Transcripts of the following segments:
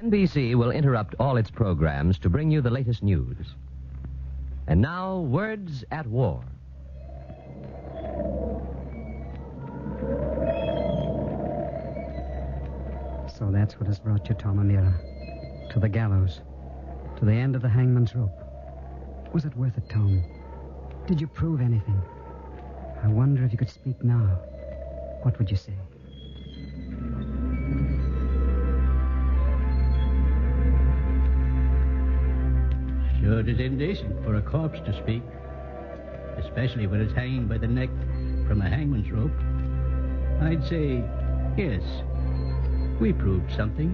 NBC will interrupt all its programs to bring you the latest news. And now, Words at War. So that's what has brought you, Tom O'Meara. To the gallows. To the end of the hangman's rope. Was it worth it, Tom? Did you prove anything? I wonder if you could speak now. What would you say? Sure, it is indecent for a corpse to speak, especially when it's hanging by the neck from a hangman's rope. I'd say, yes, we proved something.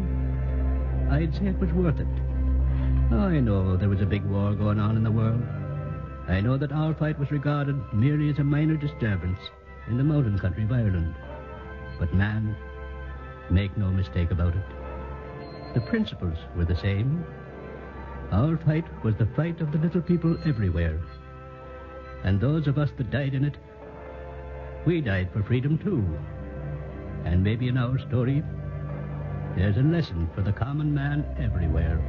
I'd say it was worth it. I know there was a big war going on in the world. I know that our fight was regarded merely as a minor disturbance in the mountain country of Ireland. But, man, make no mistake about it. The principles were the same. Our fight was the fight of the little people everywhere. And those of us that died in it, we died for freedom too. And maybe in our story, there's a lesson for the common man everywhere.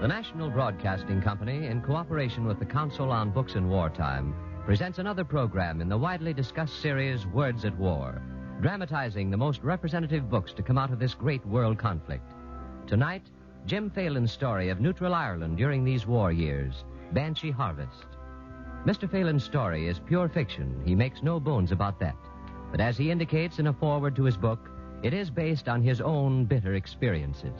The National Broadcasting Company, in cooperation with the Council on Books in Wartime, presents another program in the widely discussed series Words at War, dramatizing the most representative books to come out of this great world conflict. Tonight, Jim Phelan's story of neutral Ireland during these war years, Banshee Harvest. Mr. Phelan's story is pure fiction. He makes no bones about that. But as he indicates in a foreword to his book, it is based on his own bitter experiences.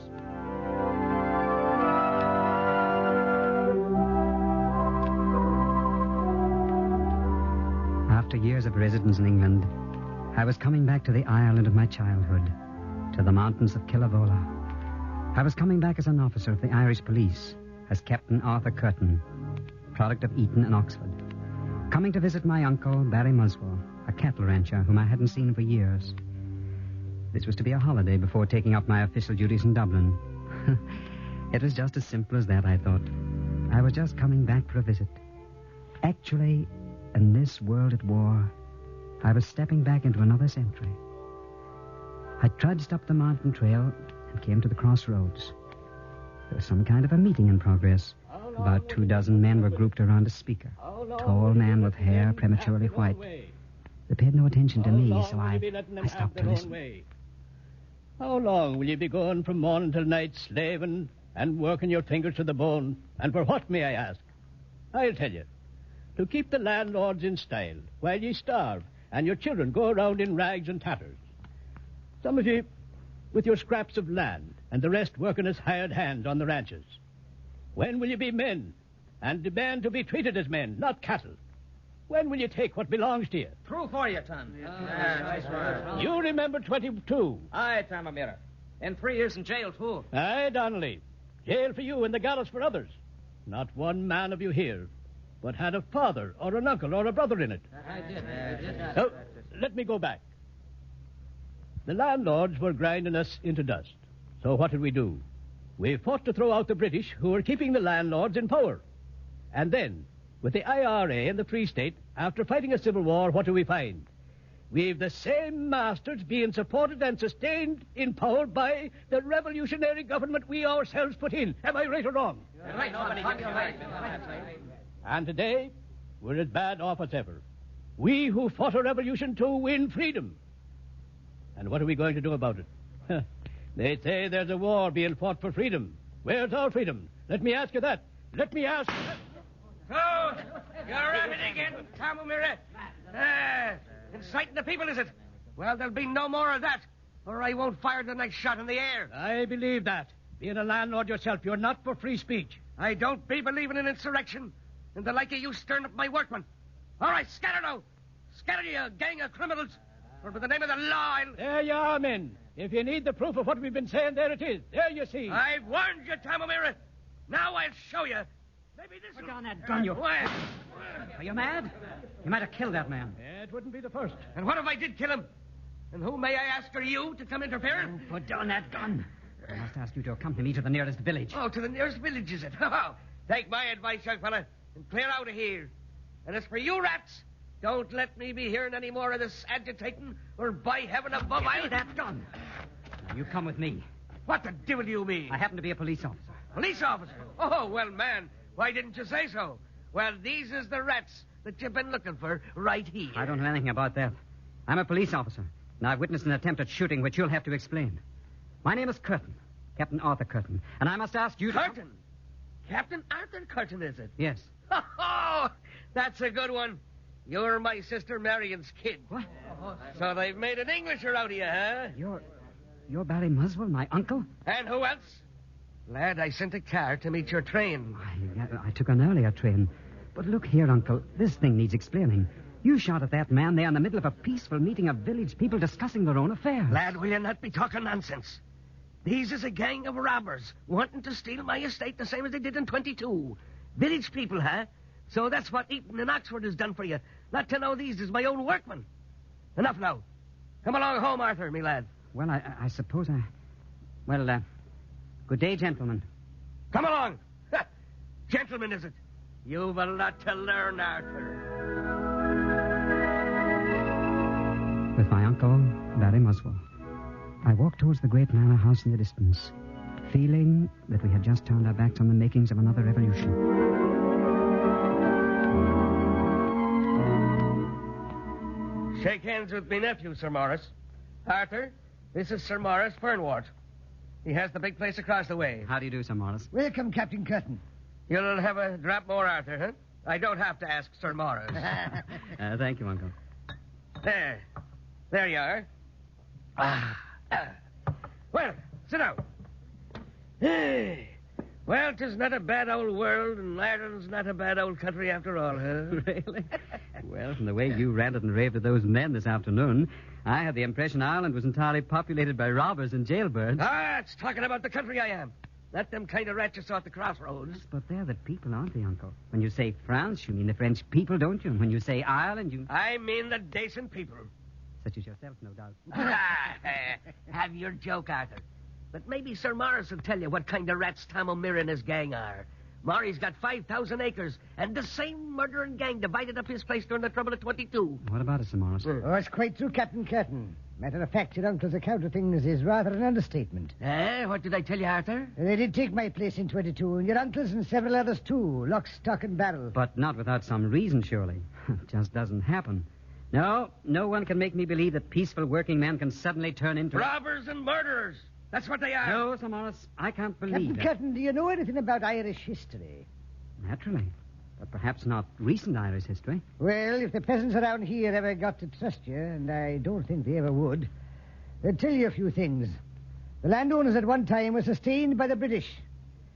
After years of residence in England, I was coming back to the Ireland of my childhood, to the mountains of Killavola. I was coming back as an officer of the Irish police, as Captain Arthur Curtin, product of Eton and Oxford. Coming to visit my uncle, Barry Muswell, a cattle rancher whom I hadn't seen for years. This was to be a holiday before taking up my official duties in Dublin. It was just as simple as that, I thought. I was just coming back for a visit. Actually, in this world at war, I was stepping back into another century. I trudged up the mountain trail and came to the crossroads. There was some kind of a meeting in progress. About 24 men were grouped around a speaker. A tall man with hair prematurely white. They paid no attention to me, so I stopped to listen. How long will you be going from morning till night, slaving and working your fingers to the bone? And for what, may I ask? I'll tell you. To keep the landlords in style while ye starve and your children go around in rags and tatters. Some of you with your scraps of land and the rest working as hired hands on the ranches. When will you be men and demand to be treated as men, not cattle? When will you take what belongs to you? True for you, Tom. You remember 22. Aye, Tom O'Meara. And 3 years in jail, too. Aye, Donnelly. Jail for you and the gallows for others. Not one man of you here but had a father or an uncle or a brother in it. I did. So, let me go back. The landlords were grinding us into dust. So what did we do? We fought to throw out the British who were keeping the landlords in power. And then, with the IRA and the Free State, after fighting a civil war, what do we find? We've the same masters being supported and sustained in power by the revolutionary government we ourselves put in. Am I right or wrong? Right. And today, we're as bad off as ever. We who fought a revolution to win freedom. And what are we going to do about it? They say there's a war being fought for freedom. Where's our freedom? Let me ask you that. Let me ask... So, you're at it again, Tom O'Meara. Inciting the people, is it? Well, there'll be no more of that, or I won't fire the next shot in the air. I believe that. Being a landlord yourself, you're not for free speech. I don't be believing in insurrection, and the like of you stirring up my workmen. All right, scatter now. Scatter, you gang of criminals. Or by the name of the law, I'll... There you are, men. If you need the proof of what we've been saying, there it is. There you see. I've warned you, Tom O'Meara. Now I'll show you. Maybe this... Put down that gun, you... Why? Are you mad? You might have killed that man. It wouldn't be the first. And what if I did kill him? And who, may I ask, are you to come interfering? Oh, put down that gun. I must ask you to accompany me to the nearest village. Oh, to the nearest village, is it? Oh, take my advice, young fella. and clear out of here. And as for you rats, don't let me be hearing any more of this agitating, or by heaven above, I'll... that gun. You come with me. What the devil do you mean? I happen to be a police officer. Police officer? Oh, well, man, why didn't you say so? Well, these is the rats that you've been looking for right here. I don't know anything about that. I'm a police officer, and I've witnessed an attempt at shooting which you'll have to explain. My name is Curtin, Captain Arthur Curtin, and I must ask you to... Curtin? Captain Arthur Curtin, is it? Yes. Oh, that's a good one. You're my sister Marion's kid. What? So they've made an Englisher out of you, huh? You're Barry Muswell, my uncle? And who else? Lad, I sent a car to meet your train. I took an earlier train. But look here, Uncle, this thing needs explaining. You shot at that man there in the middle of a peaceful meeting of village people discussing their own affairs. Lad, will you not be talking nonsense? These is a gang of robbers wanting to steal my estate the same as they did in 22. Village people, huh? So that's what Eton and Oxford has done for you. Not to know these is my own workmen. Enough now. Come along home, Arthur, me lad. Well, I suppose I... Well, good day, gentlemen. Come along. Gentlemen, is it? You've a lot to learn, Arthur. With my uncle, Barry Muswell, I walked towards the great manor house in the distance, feeling that we had just turned our backs on the makings of another revolution. Shake hands with me nephew, Sir Morris. Arthur, this is Sir Morris Fernwort. He has the big place across the way. How do you do, Sir Morris? Welcome, Captain Curtin. You'll have a drop more, Arthur, huh? I don't have to ask Sir Morris. Thank you, Uncle. There. There you are. Well, sit down. Well, 'tis not a bad old world, and Ireland's not a bad old country after all, huh? Really? Well, from the way you ranted and raved at those men this afternoon, I had the impression Ireland was entirely populated by robbers and jailbirds. Ah, it's talking about the country I am. Not them kind of rats you saw at the crossroads. But they're the people, aren't they, Uncle? When you say France, you mean the French people, don't you? And when you say Ireland, you... I mean the decent people. Such as yourself, no doubt. Have your joke, Arthur. But maybe Sir Morris will tell you what kind of rats Tom O'Meara and his gang are. Murray's got 5,000 acres, and the same murdering gang divided up his place during the trouble of 22. What about it, Sir Morris? Oh, it's quite true, Captain Curtin. Matter of fact, your uncle's account of things is rather an understatement. What did I tell you, Arthur? They did take my place in 22, and your uncle's and several others, too. Lock, stock, and barrel. But not without some reason, surely. It just doesn't happen. No one can make me believe that peaceful working men can suddenly turn into... robbers and murderers. That's what they are. No, Sir Morris, I can't believe Captain Curtin, do you know anything about Irish history? Naturally. But perhaps not recent Irish history. Well, if the peasants around here ever got to trust you, and I don't think they ever would, they'd tell you a few things. The landowners at one time were sustained by the British.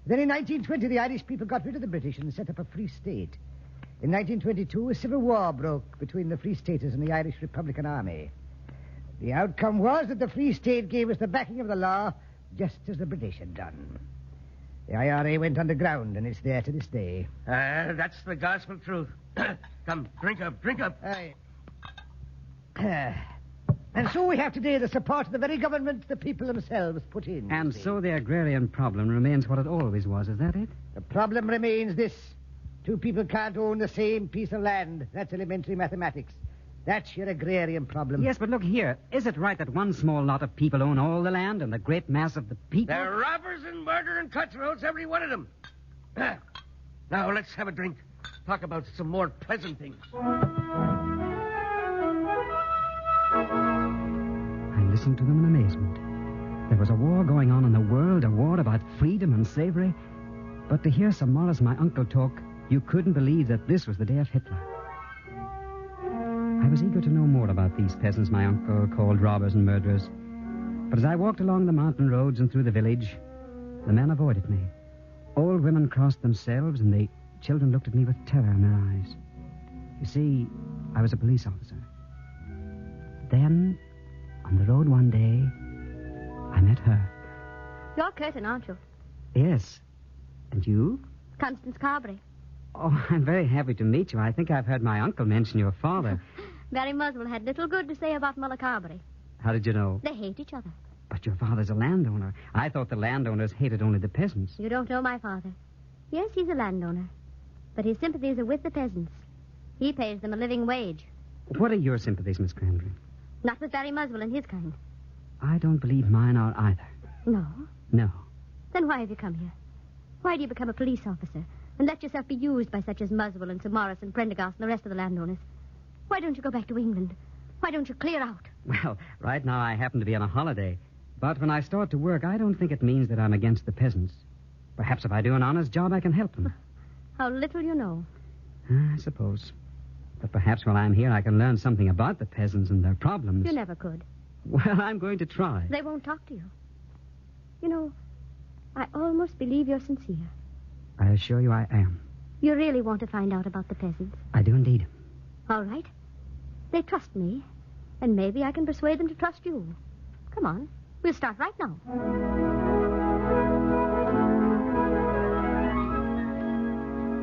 Then in 1920, the Irish people got rid of the British and set up a free state. In 1922, a civil war broke between the Free Staters and the Irish Republican Army. The outcome was that the Free State gave us the backing of the law, just as the British had done. The IRA went underground, and it's there to this day. That's the gospel truth. Come, drink up. And so we have today the support of the very government the people themselves put in. And so the agrarian problem remains what it always was, is that it? The problem remains this. Two people can't own the same piece of land. That's elementary mathematics. That's your agrarian problem. Yes, but look here. Is it right that one small lot of people own all the land and the great mass of the people... They're robbers and murder and cutthroats, every one of them. Now, let's have a drink. Talk about some more pleasant things. I listened to them in amazement. There was a war going on in the world, a war about freedom and slavery. But to hear Sir Morris, my uncle, talk, you couldn't believe that this was the day of Hitler. I was eager to know more about these peasants my uncle called robbers and murderers. But as I walked along the mountain roads and through the village, the men avoided me. Old women crossed themselves, and the children looked at me with terror in their eyes. You see, I was a police officer. Then, on the road one day, I met her. You're Curtin, aren't you? Yes. And you? Constance Carberry. Oh, I'm very happy to meet you. I think I've heard my uncle mention your father. Barry Muswell had little good to say about Mulla Carberry. How did you know? They hate each other. But your father's a landowner. I thought the landowners hated only the peasants. You don't know my father. Yes, he's a landowner. But his sympathies are with the peasants. He pays them a living wage. What are your sympathies, Miss Cranberry? Not with Barry Muswell and his kind. I don't believe mine are either. No? No. Then why have you come here? Why do you become a police officer and let yourself be used by such as Muswell and Sir Morris and Prendergast and the rest of the landowners? Why don't you go back to England? Why don't you clear out? Well, right now I happen to be on a holiday. But when I start to work, I don't think it means that I'm against the peasants. Perhaps if I do an honest job, I can help them. How little you know. I suppose. But perhaps while I'm here, I can learn something about the peasants and their problems. You never could. Well, I'm going to try. They won't talk to you. You know, I almost believe you're sincere. I assure you I am. You really want to find out about the peasants. I do indeed. All right. They trust me, and maybe I can persuade them to trust you. Come on. We'll start right now.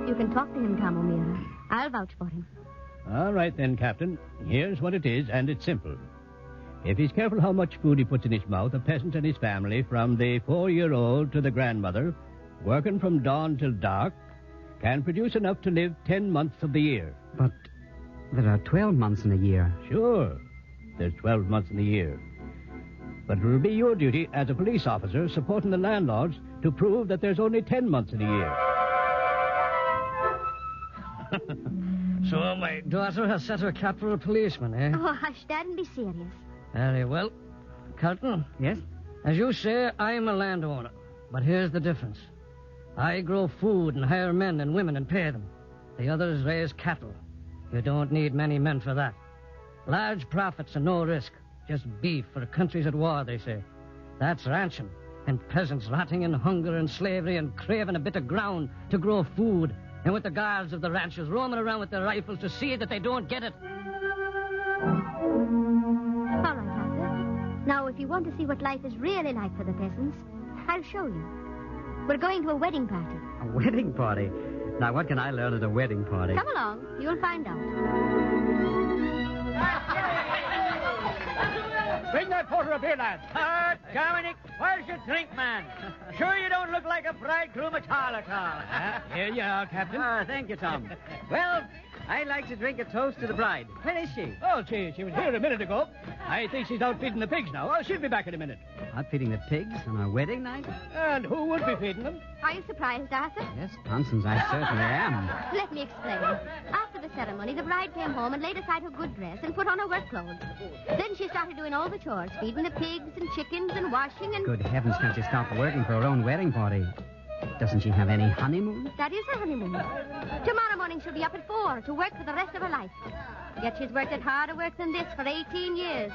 You can talk to him, Tom O'Meara. I'll vouch for him. All right, then, Captain. Here's what it is, and it's simple. If he's careful how much food he puts in his mouth, a peasant and his family, from the 4-year-old to the grandmother, working from dawn till dark, can produce enough to live 10 months of the year. But there are 12 months in a year. Sure, there's 12 months in the year. But it will be your duty as a police officer supporting the landlords to prove that there's only 10 months in a year. So my daughter has set her cap for a policeman, eh? Oh, hush, Dad, and be serious. Very well. Carlton? Yes? As you say, I'm a landowner. But here's the difference. I grow food and hire men and women and pay them. The others raise cattle. You don't need many men for that. Large profits and no risk. Just beef for countries at war, they say. That's ranching. And peasants rotting in hunger and slavery and craving a bit of ground to grow food. And with the guards of the ranches roaming around with their rifles to see that they don't get it. All right, Arthur. Now, if you want to see what life is really like for the peasants, I'll show you. We're going to a wedding party. A wedding party? Now, what can I learn at a wedding party? Come along. You'll find out. Bring that porter a beer, lad. Dominic, where's your drink, man? Sure you don't look like a bridegroom at all. Here you are, Captain. Thank you, Tom. Well, I'd like to drink a toast to the bride. Where is she? Oh, she was here a minute ago. I think she's out feeding the pigs now. Oh, she'll be back in a minute. Out feeding the pigs on our wedding night? And who would be feeding them? Are you surprised, Arthur? Yes, Constance, I certainly am. Let me explain. After the ceremony, the bride came home and laid aside her good dress and put on her work clothes. Then she started doing all the chores, feeding the pigs and chickens and washing and... Good heavens, can't she stop working for her own wedding party? Doesn't she have any honeymoon? That is her honeymoon. Tomorrow morning she'll be up at 4 to work for the rest of her life. Yet she's worked at harder work than this for 18 years.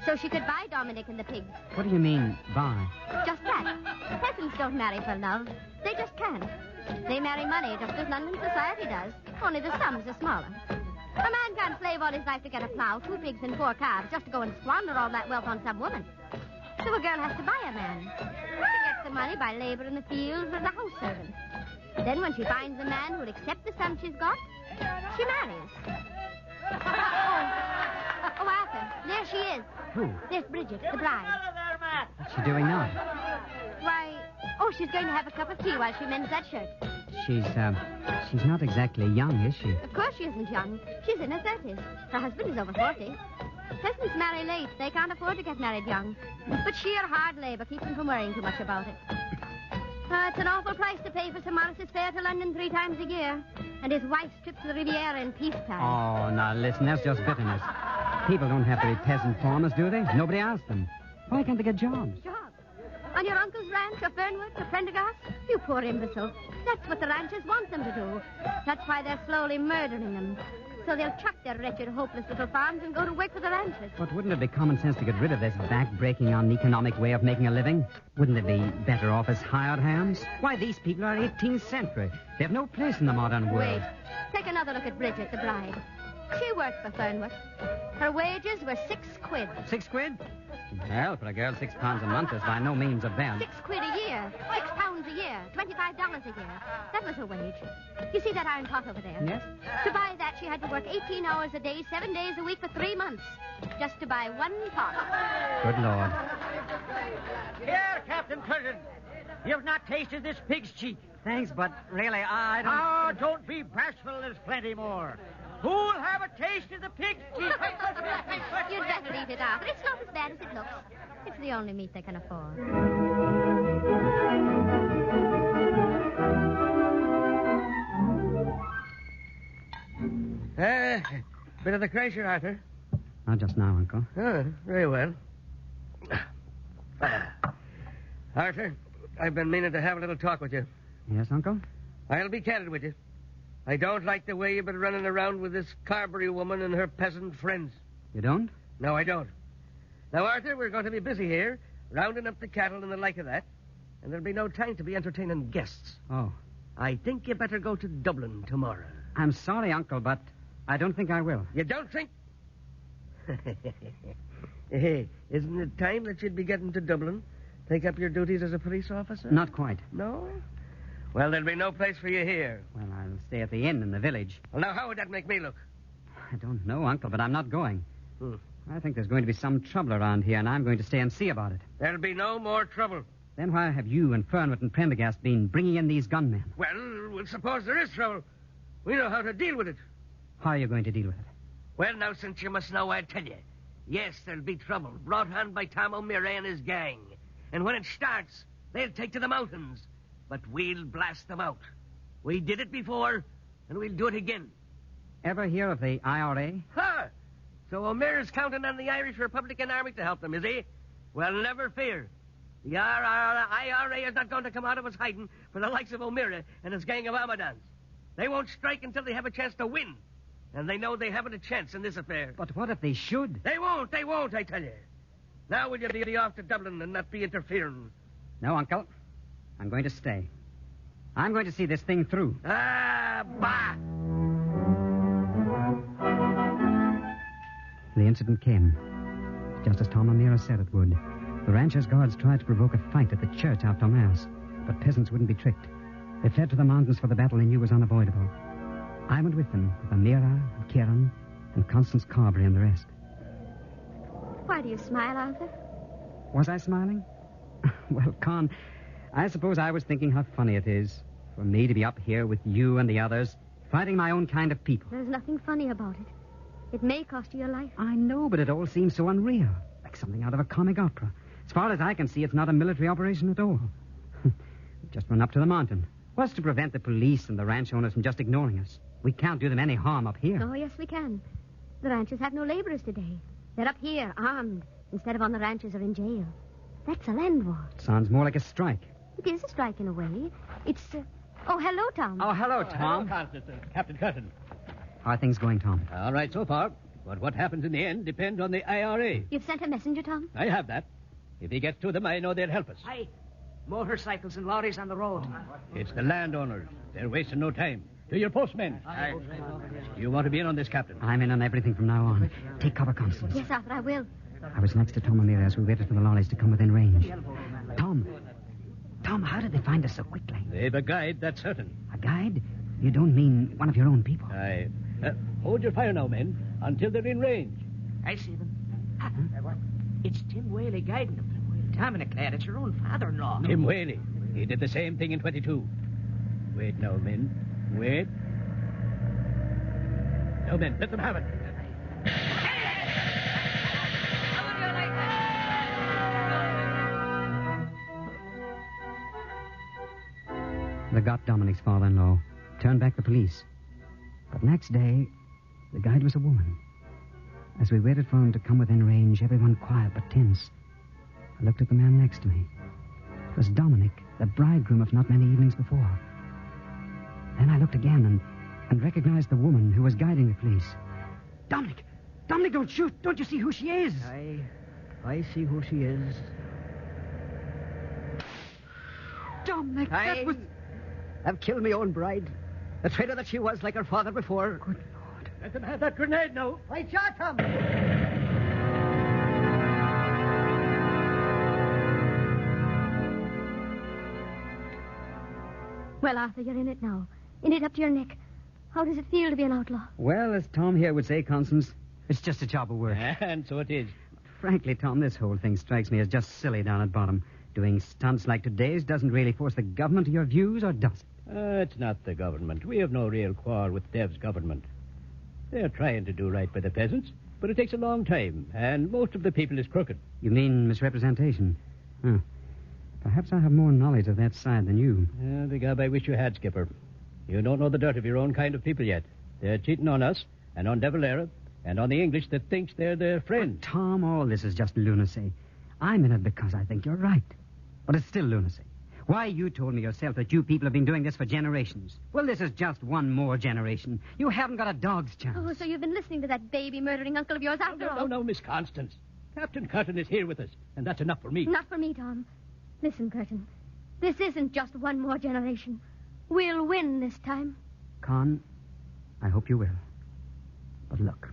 So she could buy Dominic and the pigs. What do you mean, buy? Just that. Peasants don't marry for love. They just can't. They marry money just as London society does. Only the sums are smaller. A man can't slave all his life to get a plow, 2 pigs and 4 calves just to go and squander all that wealth on some woman. So a girl has to buy a man. She gets the money by labor in the fields or as a house servant. Then when she finds a man who'll accept the sum she's got, she marries. Oh, Arthur, there she is. Who? There's Bridget, the bride. What's she doing now? Why, she's going to have a cup of tea while she mends that shirt. She's not exactly young, is she? Of course she isn't young. She's in her 30s. Her husband is over 40. Peasants marry late. They can't afford to get married young. But sheer hard labor keeps them from worrying too much about it. It's an awful price to pay for Sir Morris's fare to London 3 times a year. And his wife's trip to the Riviera in peacetime. Oh, now listen, that's just bitterness. People don't have to be peasant farmers, do they? Nobody asks them. Why can't they get jobs? Jobs? On your uncle's ranch, or Fernwood, or Prendergast? You poor imbecile. That's what the ranchers want them to do. That's why they're slowly murdering them. So they'll chuck their wretched, hopeless little farms and go to work for the ranchers. But wouldn't it be common sense to get rid of this back-breaking, uneconomic way of making a living? Wouldn't they be better off as hired hands? Why, these people are 18th century. They have no place in the modern world. Wait. Take another look at Bridget, the bride. She worked for Fernwood. Her wages were 6 quid. 6 quid? Well, for a girl, £6 a month is by no means a bad. 6 quid a year. £6 a year. $25 a year. That was her wage. You see that iron pot over there? Yes. To buy that, she had to work 18 hours a day, 7 days a week for 3 months. Just to buy 1 pot. Good Lord. Here, Captain Curtin. You've not tasted this pig's cheek. Thanks, but really, I don't... Oh, don't be bashful. There's plenty more. Who'll have a taste of the pig's cheek? You'd better eat it, Arthur. It's not as bad as it looks. It's the only meat they can afford. Bit of the crusher, Arthur. Not just now, Uncle. Oh, very well. Arthur, I've been meaning to have a little talk with you. Yes, Uncle? I'll be candid with you. I don't like the way you've been running around with this Carberry woman and her peasant friends. You don't? No, I don't. Now, Arthur, we're going to be busy here, rounding up the cattle and the like of that, and there'll be no time to be entertaining guests. Oh. I think you better go to Dublin tomorrow. I'm sorry, Uncle, but I don't think I will. You don't think? Hey, isn't it time that you'd be getting to Dublin? Take up your duties as a police officer? Not quite. No? Well, there'll be no place for you here. Well, I'll stay at the inn in the village. Well, now, how would that make me look? I don't know, Uncle, but I'm not going. Hmm. I think there's going to be some trouble around here, and I'm going to stay and see about it. There'll be no more trouble. Then why have you and Fernwood and Prendergast been bringing in these gunmen? Well, suppose there is trouble. We know how to deal with it. How are you going to deal with it? Well, now, since you must know, I'll tell you. Yes, there'll be trouble, brought on by Tom O'Meara and his gang. And when it starts, they'll take to the mountains. But we'll blast them out. We did it before, and we'll do it again. Ever hear of the IRA? Ha! So O'Meara's counting on the Irish Republican Army to help them, is he? Well, never fear. The IRA is not going to come out of its hiding for the likes of O'Meara and his gang of Amadans. They won't strike until they have a chance to win. And they know they haven't a chance in this affair. But what if they should? They won't, I tell you. Now will you be off to Dublin and not be interfering? No, Uncle. I'm going to stay. I'm going to see this thing through. Ah, bah! The incident came, just as Tom O'Meara said it would. The rancher's guards tried to provoke a fight at the church after Mass, but peasants wouldn't be tricked. They fled to the mountains for the battle they knew was unavoidable. I went with them, with O'Meara and Kieran and Constance Carberry and the rest. Why do you smile, Arthur? Was I smiling? Well, Con, I suppose I was thinking how funny it is for me to be up here with you and the others, fighting my own kind of people. There's nothing funny about it. It may cost you your life. I know, but it all seems so unreal, like something out of a comic opera. As far as I can see, it's not a military operation at all. We just went up to the mountain. What's to prevent the police and the ranch owners from just ignoring us? We can't do them any harm up here. Oh, yes, we can. The ranchers have no laborers today. They're up here, armed, instead of on the ranches or in jail. That's a land war. Sounds more like a strike. It is a strike in a way. It's, Oh, hello, Tom. Oh, hello, Tom. Hello, Constance. Captain Curtin. How are things going, Tom? All right so far. But what happens in the end depends on the IRA. You've sent a messenger, Tom? I have that. If he gets to them, I know they'll help us. Aye. Motorcycles and lorries on the road. It's the landowners. They're wasting no time. To your postmen. You want to be in on this, Captain? I'm in on everything from now on. Take cover, Constance. Yes, Arthur, I will. I was next to Tom O'Meara as we waited for the lorries to come within range. Tom, how did they find us so quickly? They've a guide, that's certain. A guide? You don't mean one of your own people? Aye. Hold your fire now, men, until they're in range. I see them. It's Tim Whaley guiding them. Tom and Claire, it's your own father-in-law. Tim Whaley. He did the same thing in 22. Wait now, men. Wait. Now, men, let them have it. They got Dominic's father-in-law, turned back the police. But next day, the guide was a woman. As we waited for him to come within range, everyone quiet but tense, I looked at the man next to me. It was Dominic, the bridegroom of not many evenings before. Then I looked again and recognized the woman who was guiding the police. Dominic, don't shoot. Don't you see who she is? I see who she is. Dominic, that was... I've killed my own bride. The traitor that she was, like her father before. Good Lord. Let them have that grenade now. Right shot, Tom. Well, Arthur, you're in it now. In it up to your neck. How does it feel to be an outlaw? Well, as Tom here would say, Constance, it's just a job of work. And so it is. Frankly, Tom, this whole thing strikes me as just silly down at bottom. Doing stunts like today's doesn't really force the government to your views, or does it? It's not the government. We have no real quarrel with Dev's government. They're trying to do right by the peasants, but it takes a long time, and most of the people is crooked. You mean misrepresentation? Huh. Perhaps I have more knowledge of that side than you. The gob I wish you had, Skipper. You don't know the dirt of your own kind of people yet. They're cheating on us, and on De Valera, and on the English that thinks they're their friends. But Tom, all this is just lunacy. I'm in it because I think you're right. But it's still lunacy. Why, you told me yourself that you people have been doing this for generations. Well, this is just one more generation. You haven't got a dog's chance. Oh, so you've been listening to that baby-murdering uncle of yours after all? No, Miss Constance. Captain Curtin is here with us, and that's enough for me. Not for me, Tom. Listen, Curtin. This isn't just one more generation. We'll win this time. Con, I hope you will. But look,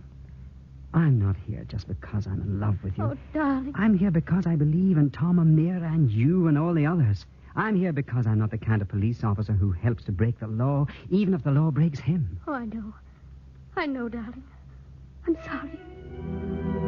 I'm not here just because I'm in love with you. Oh, darling. I'm here because I believe in Tom O'Meara and you and all the others. I'm here because I'm not the kind of police officer who helps to break the law, even if the law breaks him. Oh, I know. I know, darling. I'm sorry.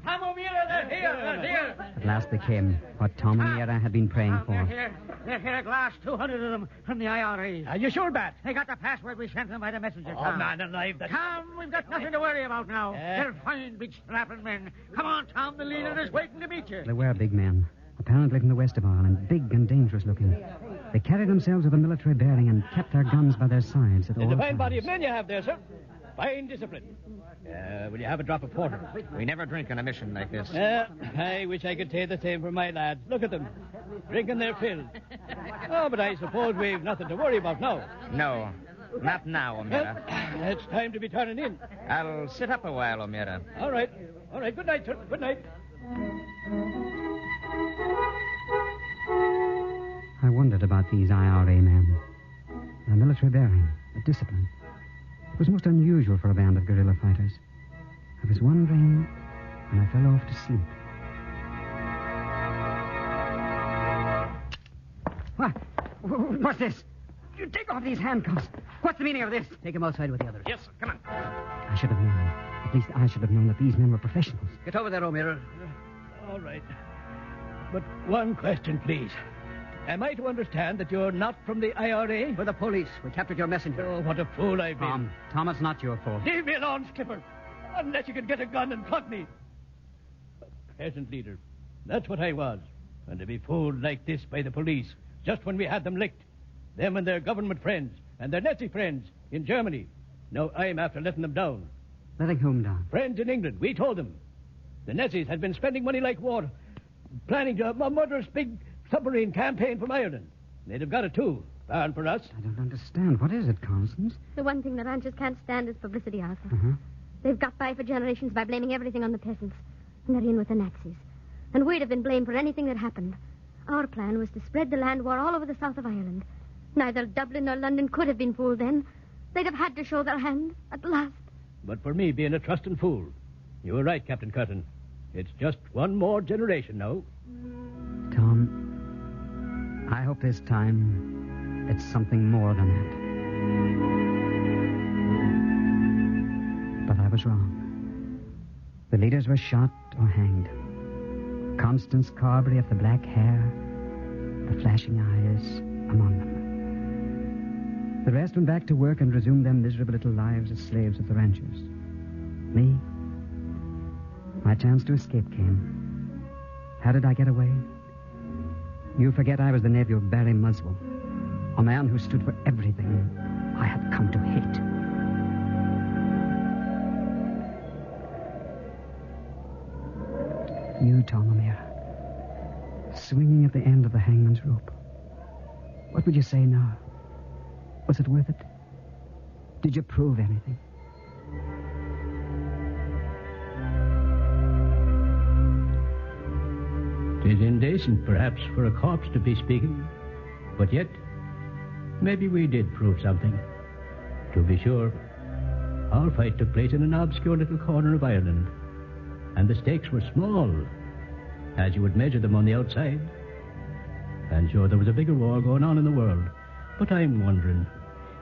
Tom O'Meara, they're here. At last they came, what Tom O'Meara had been praying for. They're here. They're here at last, 200 of them from the IRA. Are you sure, Bat? They got the password we sent them by the messenger, Oh, Tom. man alive. Tom, we've got nothing to worry about now. They're fine, big, strapping men. Come on, Tom. The leader is waiting to meet you. They were big men, apparently from the west of Ireland, big and dangerous looking. They carried themselves with a military bearing and kept their guns by their sides at all It's a fine times. body of men you have there, sir. Fine discipline. Will you have a drop of porter? We never drink on a mission like this. I wish I could say the same for my lads. Look at them. Drinking their fill. Oh, but I suppose we've nothing to worry about now. No, not now, O'Meara. It's time to be turning in. I'll sit up a while, O'Meara. All right. Good night, sir. Good night. I wondered about these IRA men. Their military bearing, their discipline. It was most unusual for a band of guerrilla fighters. I was wondering when I fell off to sleep. What? What's this? You take off these handcuffs. What's the meaning of this? Take him outside with the others. Yes, sir. Come on. I should have known. At least I should have known that these men were professionals. Get over there, O'Meara. All right. But one question, please. Am I to understand that you're not from the IRA? We're the police. We captured your messenger. Oh, what a fool I've been. Tom, it's not your fault. Leave me alone, Skipper. Unless you can get a gun and plug me. A peasant leader. That's what I was. And to be fooled like this by the police, just when we had them licked. Them and their government friends, and their Nazi friends in Germany. Now I'm after letting them down. Letting whom down? Friends in England, we told them. The Nazis had been spending money like water, planning a murderous big submarine campaign from Ireland. They'd have got it too, barring for us. I don't understand. What is it, Constance? The one thing the ranchers can't stand is publicity, Arthur. Uh-huh. They've got by for generations by blaming everything on the peasants. And they're in with the Nazis. And we'd have been blamed for anything that happened. Our plan was to spread the land war all over the south of Ireland. Neither Dublin nor London could have been fooled then. They'd have had to show their hand at last. But for me being a trusting fool, you were right, Captain Curtin. It's just one more generation now. Tom, I hope this time it's something more than that. But I was wrong. The leaders were shot or hanged. Constance Carberry of the black hair, the flashing eyes among them. The rest went back to work and resumed their miserable little lives as slaves of the ranchers. Me, my chance to escape came. How did I get away? You forget I was the nephew of Barry Muswell, a man who stood for everything I had come to hate. You, Tom O'Meara, swinging at the end of the hangman's rope. What would you say now? Was it worth it? Did you prove anything? Tis indecent, perhaps, for a corpse to be speaking. But yet, maybe we did prove something. To be sure, our fight took place in an obscure little corner of Ireland. And the stakes were small, as you would measure them on the outside. And sure, there was a bigger war going on in the world. But I'm wondering,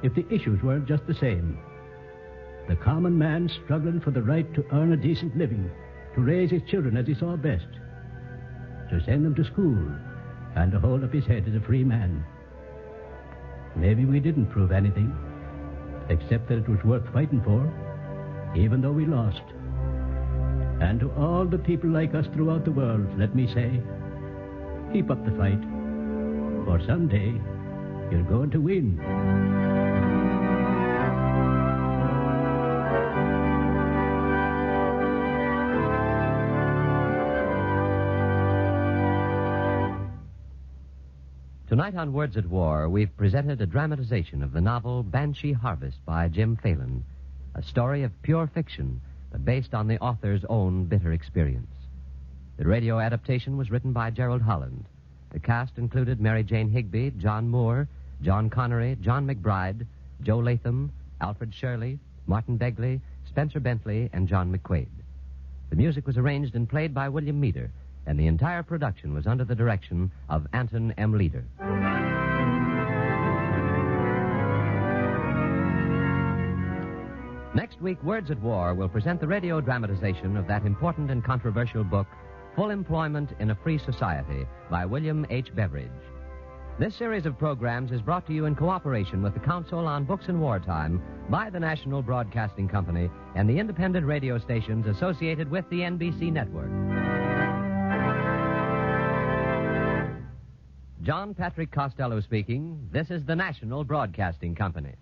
if the issues weren't just the same. The common man struggling for the right to earn a decent living, to raise his children as he saw best, to send them to school, and to hold up his head as a free man. Maybe we didn't prove anything, except that it was worth fighting for, even though we lost. And to all the people like us throughout the world, let me say, keep up the fight, for someday you're going to win. Tonight on Words at War, we've presented a dramatization of the novel Banshee Harvest by Jim Phelan, a story of pure fiction, but based on the author's own bitter experience. The radio adaptation was written by Gerald Holland. The cast included Mary Jane Higby, John Moore, John Connery, John McBride, Joe Latham, Alfred Shirley, Martin Begley, Spencer Bentley, and John McQuaid. The music was arranged and played by William Meader, and the entire production was under the direction of Anton M. Leader. Next week, Words at War will present the radio dramatization of that important and controversial book, Full Employment in a Free Society, by William H. Beveridge. This series of programs is brought to you in cooperation with the Council on Books in Wartime by the National Broadcasting Company and the independent radio stations associated with the NBC network. John Patrick Costello speaking. This is the National Broadcasting Company.